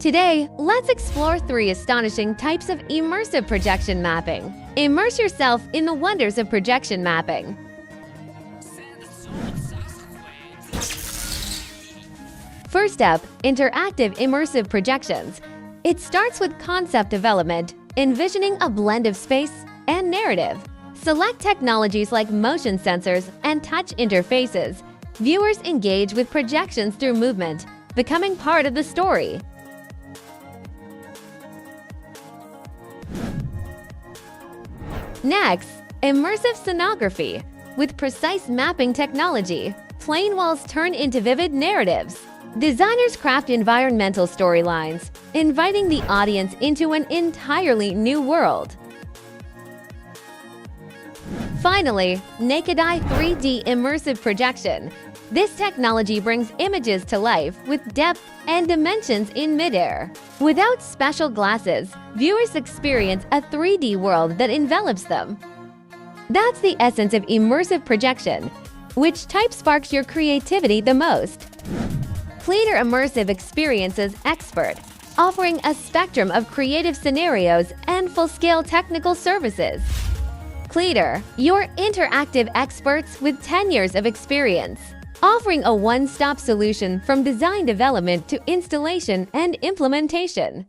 Today, let's explore 3 astonishing types of immersive projection mapping. Immerse yourself in the wonders of projection mapping. First up, interactive immersive projections. It starts with concept development, envisioning a blend of space and narrative. Select technologies like motion sensors and touch interfaces. Viewers engage with projections through movement, becoming part of the story. Next, immersive scenography. With precise mapping technology, plain walls turn into vivid narratives. Designers craft environmental storylines, inviting the audience into an entirely new world. Finally, naked eye 3D immersive projection. This technology brings images to life with depth and dimensions in midair. Without special glasses, viewers experience a 3D world that envelops them. That's the essence of immersive projection. Which type sparks your creativity the most? Cleaner Immersive Experiences Expert, offering a spectrum of creative scenarios and full-scale technical services. Cleaner, your interactive experts with 10 years of experience, offering a one-stop solution from design development to installation and implementation.